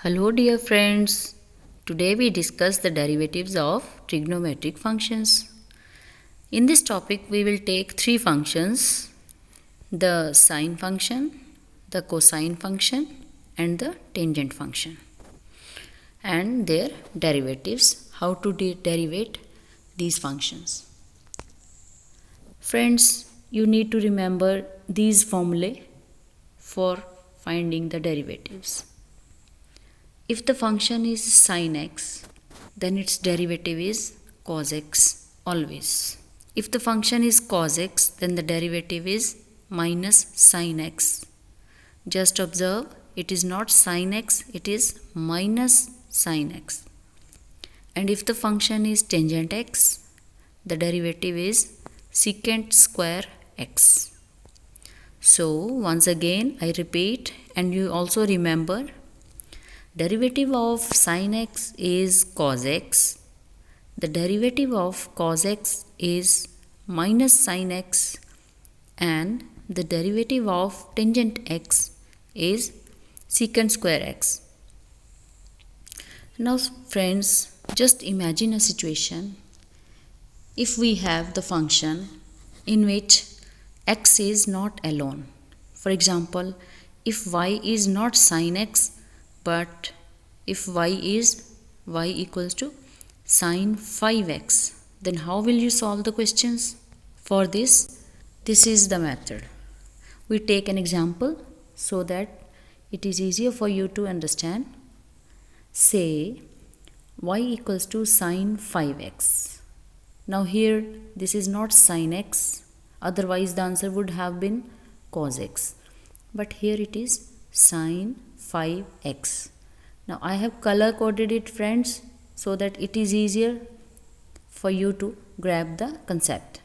Hello dear friends, today we discuss the derivatives of trigonometric functions. In this topic we will take three functions, the sine function, the cosine function and the tangent function and their derivatives, how to derivate these functions. Friends, you need to remember these formulae for finding the derivatives. If the function is sin x, then its derivative is cos x always. If the function is cos x, then the derivative is minus sin x. Just observe, it is not sin x, it is minus sin x. And if the function is tangent x, the derivative is secant square x. So once again I repeat, and you also remember, derivative of sin x is cos x. The derivative of cos x is minus sin x, and the derivative of tangent x is secant square x. Now friends, just imagine a situation if we have the function in which x is not alone. For example, if y is not sin x, but if y equals to sine 5x, then how will you solve the questions? For this is the method. We take an example so that it is easier for you to understand. Say y equals to sine 5x. Now here this is not sin x, otherwise the answer would have been cos x. But here it is sine 5x. Now I have color coded it, friends, so that it is easier for you to grab the concept.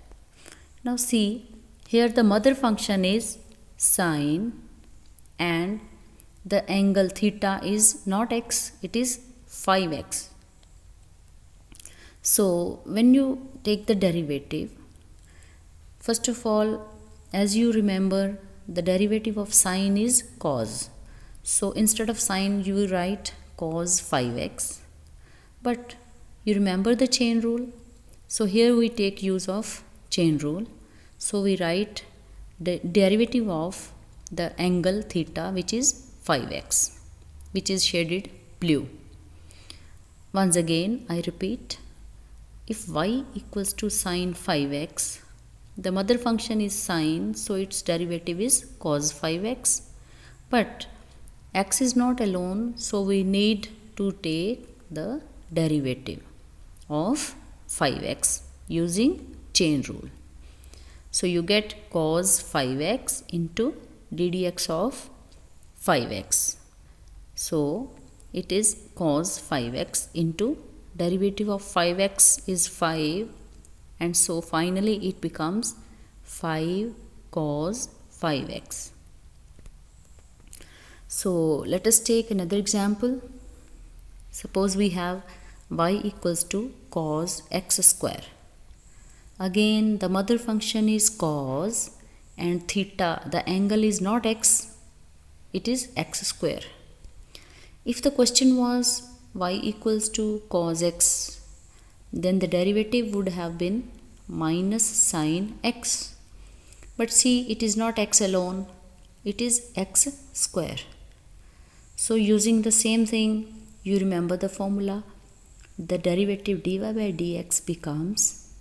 Now see, here the mother function is sine and the angle theta is not x, it is 5x. So when you take the derivative, first of all, as you remember, the derivative of sine is cos. So instead of sine you will write cos 5x. But you remember the chain rule? So here we take use of chain rule. So we write the derivative of the angle theta, which is 5x, which is shaded blue. Once again I repeat, if y equals to sine 5x, the mother function is sine, so its derivative is cos 5x. But x is not alone, so we need to take the derivative of 5x using chain rule. So you get cos 5x into ddx of 5x. So it is cos 5x into derivative of 5x is 5, and so finally it becomes 5 cos 5x. So let us take another example. Suppose we have y equals to cos x square. Again the mother function is cos and theta, the angle is not x, it is x square. If the question was y equals to cos x, then the derivative would have been minus sine x. But see, it is not x alone, it is x square. So using the same thing, you remember the formula. The derivative dy by dx becomes,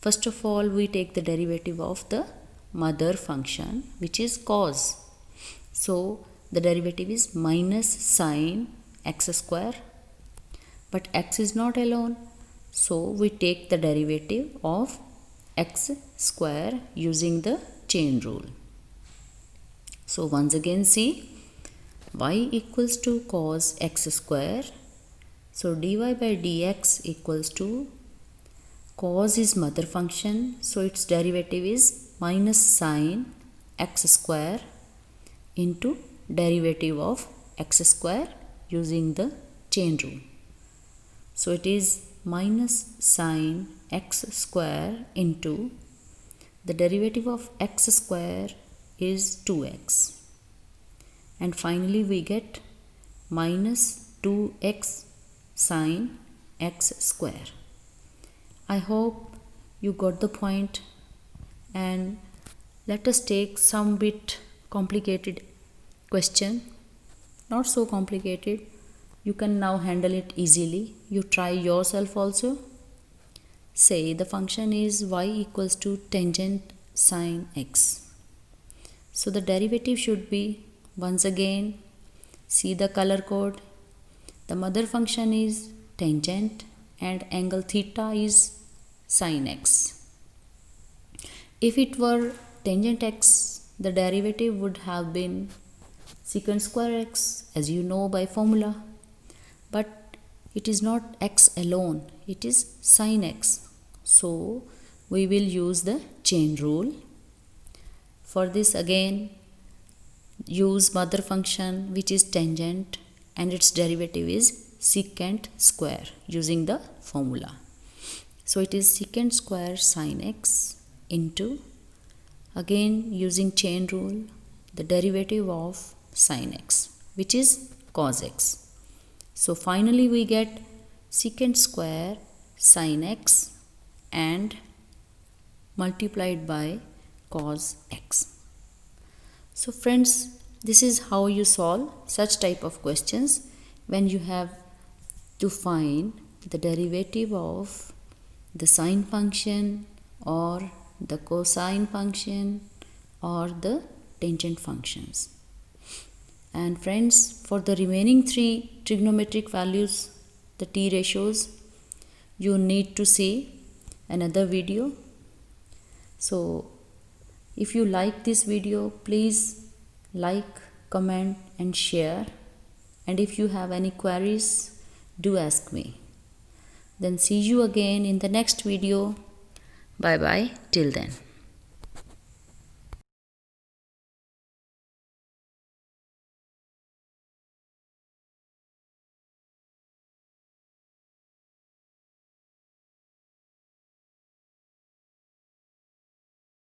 first of all we take the derivative of the mother function, which is cos. So the derivative is minus sine x square. But x is not alone, so we take the derivative of x square using the chain rule. So once again see, y equals to cos x square. So dy by dx equals to, cos is mother function, so its derivative is minus sine x square into derivative of x square using the chain rule. So it is minus sine x square into the derivative of x square is 2x. And finally we get minus 2x sine x square. I hope you got the point, and let us take some bit complicated question. Not so complicated, you can now handle it easily. You try yourself also. Say the function is y equals to tangent sine x. So the derivative should be, once again, see the color code. The mother function is tangent and angle theta is sine x. If it were tangent x, the derivative would have been secant square x, as you know by formula. But it is not x alone, it is sine x. So we will use the chain rule. For this, again, use mother function which is tangent and its derivative is secant square using the formula. So it is secant square sine x into, again using chain rule, the derivative of sine x, which is cos x. So finally we get secant square sine x and multiplied by cos x. So friends, this is how you solve such type of questions when you have to find the derivative of the sine function or the cosine function or the tangent functions. And friends, for the remaining 3 trigonometric values, the t ratios, you need to see another video. So if you like this video, please like, comment and share. And if you have any queries, do ask me. Then see you again in the next video. Bye bye till then.